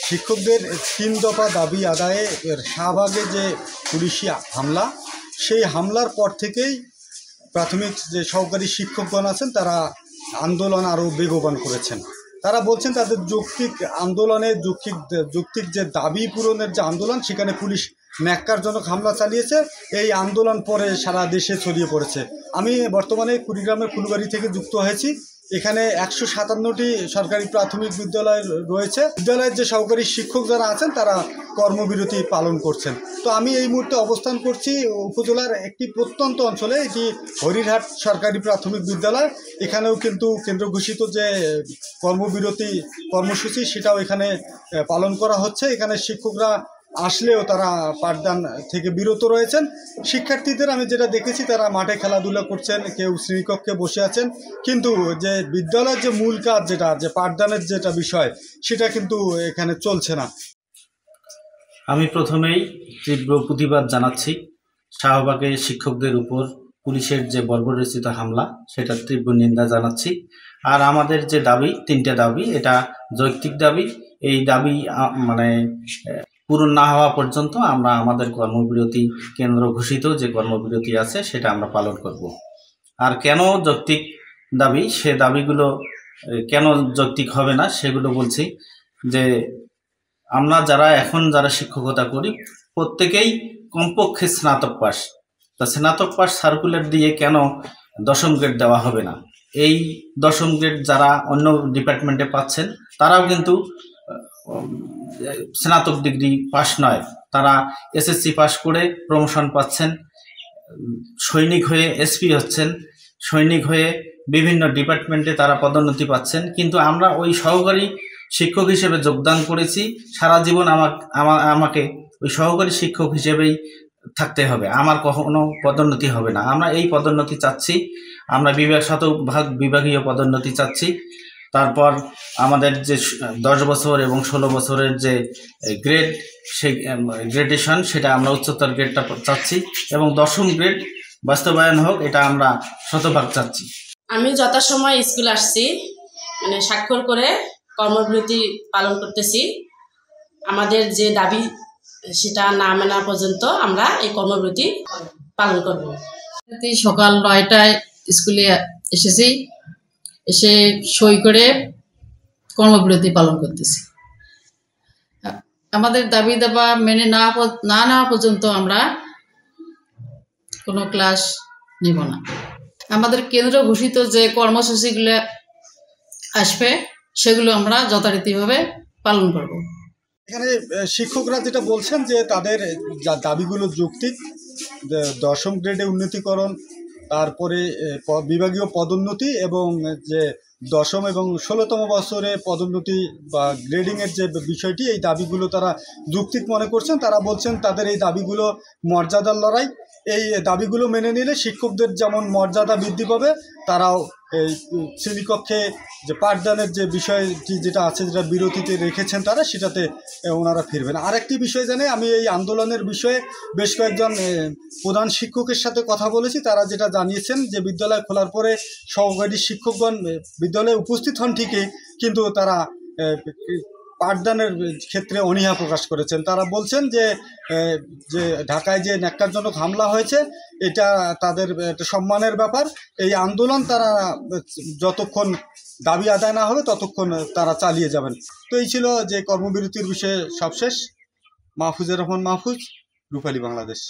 শিক্ষকদের 3 দফা দাবি আদায়ে শাহবাগে যে পুলিশি হামলা, সেই হামলার পর থেকেই প্রাথমিক যে সহকারী শিক্ষকগণ আছেন তারা আন্দোলন আরও বেগবান করেছেন। তারা বলছেন তাদের যৌক্তিক আন্দোলনে যৌক্তিক যে দাবি পূরণের যে আন্দোলন, সেখানে পুলিশ ন্যাক্কারজনক হামলা চালিয়েছে। এই আন্দোলন পরে সারা দেশে ছড়িয়ে পড়েছে। আমি বর্তমানে কুড়িগ্রামের ফুলবাড়ি থেকে যুক্ত হয়েছি। এখানে 157টি সরকারি প্রাথমিক বিদ্যালয় রয়েছে। বিদ্যালয়ের যে সহকারী শিক্ষক যারা আছেন তারা কর্মবিরতি পালন করছেন। তো আমি এই মুহূর্তে অবস্থান করছি উপজেলার একটি প্রত্যন্ত অঞ্চলে, এটি হরিরহাট সরকারি প্রাথমিক বিদ্যালয়। এখানেও কিন্তু কেন্দ্র ঘোষিত যে কর্মবিরতি কর্মসূচি সেটাও এখানে পালন করা হচ্ছে। এখানে শিক্ষকরা আসলেও তারা পাঠদান থেকে বিরত রয়েছেন। শিক্ষার্থীদের আমি যেটা দেখেছি তারা মাঠে খেলাধুলা করছেন, কেউ শ্রেণীকক্ষে বসে আছেন, কিন্তু যে বিদ্যালয়ের যে মূল কাজ যেটা যে পাঠদানের যেটা বিষয় সেটা কিন্তু এখানে চলছে না। আমি প্রথমেই তীব্র প্রতিবাদ জানাচ্ছি শাহবাগে শিক্ষকদের উপর পুলিশের যে বর্বরচিত হামলা, সেটা তীব্র নিন্দা জানাচ্ছি। আর আমাদের যে দাবি, 3টা দাবি, এটা যৌক্তিক দাবি। এই দাবি পূরণ না হওয়া পর্যন্ত আমরা আমাদের কর্মবিরতি, কেন্দ্র ঘোষিত যে কর্মবিরতি আছে সেটা আমরা পালন করব। আর কেন যৌক্তিক দাবি, সে দাবিগুলো কেন যৌক্তিক হবে না সেগুলো বলছি। যে আমরা যারা শিক্ষকতা করি প্রত্যেকেই কমপক্ষে স্নাতক পাস। তা স্নাতক পাস সার্কুলার দিয়ে কেন 10ম গ্রেড দেওয়া হবে না? এই 10ম গ্রেড যারা অন্য ডিপার্টমেন্টে পাচ্ছেন তারাও কিন্তু স্নাতক ডিগ্রি পাস নয়, তারা এসএসসি পাস করে প্রমোশন পাচ্ছেন, সৈনিক হয়ে এসপি হচ্ছেন, সৈনিক হয়ে বিভিন্ন ডিপার্টমেন্টে তারা পদোন্নতি পাচ্ছেন। কিন্তু আমরা ওই সহকারী শিক্ষক হিসেবে যোগদান করেছি, সারা জীবন আমাকে ওই সহকারী শিক্ষক হিসেবেই থাকতে হবে, আমার কখনো পদোন্নতি হবে না। আমরা এই পদোন্নতি চাচ্ছি, আমরা বিভাগীয় পদোন্নতি চাচ্ছি। তারপর আমাদের যে 10 বছর এবং 16 বছরের যে গ্রেড, সেই গ্রেডেশন, সেটা আমরা উচ্চতর গ্রেডটা চাচ্ছি এবং 10ম গ্রেড বাস্তবায়ন হোক, এটা আমরা শতভাগ চাচ্ছি। আমি যথাসময় স্কুল আসছি, স্বাক্ষর করে কর্মবিরতি পালন করতেছি। আমাদের যে দাবি সেটা না মানা পর্যন্ত আমরা এই কর্মবিরতি পালন করব। সকাল 9টায় স্কুলে এসেছি, এসে সই করে কর্মবিরতি পালন করতেছি। আমাদের দাবি দাবা মেনে না নেওয়া পর্যন্ত আমরা কোনো ক্লাস নিব না। আমাদের কেন্দ্র ঘোষিত যে কর্মসূচিগুলো আসবে সেগুলো আমরা যথারীতিভাবে পালন করব। এখানে শিক্ষকরা যেটা বলছেন যে তাদের দাবিগুলো যৌক্তিক, 10ম গ্রেডে উন্নতিকরণ, তারপরে বিভাগীয় পদোন্নতি এবং যে 10ম এবং 16তম বছরে পদোন্নতি বা গ্রেডিংয়ের যে বিষয়টি, এই দাবিগুলো তারা যৌক্তিক মনে করছেন। তারা বলছেন তাদের এই দাবিগুলো মর্যাদার লড়াই। এই দাবিগুলো মেনে নিলে শিক্ষকদের যেমন মর্যাদা বৃদ্ধি পাবে, তারাও এই শ্রেণীকক্ষে যে পাঠদানের যে বিষয়টি যেটা আছে, যেটা বিরতিতে রেখেছেন তারা, সেটাতে ওনারা ফিরবেন। আরেকটি বিষয় জানে, আমি এই আন্দোলনের বিষয়ে বেশ কয়েকজন প্রধান শিক্ষকের সাথে কথা বলেছি। তারা যেটা জানিয়েছেন যে বিদ্যালয় খোলার পরে সহকারী শিক্ষকগণ বিদ্যালয়ে উপস্থিত হন ঠিকই, কিন্তু তারা পাঠদানের ক্ষেত্রে অনীহা প্রকাশ করেছেন। তারা বলছেন যে ঢাকায় যে ন্যাক্কারজনক হামলা হয়েছে এটা তাদের সম্মানের ব্যাপার। এই আন্দোলন তারা যতক্ষণ দাবি আদায় না হবে ততক্ষণ তারা চালিয়ে যাবেন। তো এই ছিল যে কর্মবিরতির বিষয়ে সবশেষ। মাহফুজুর রহমান মাহফুজ, রূপালী বাংলাদেশ।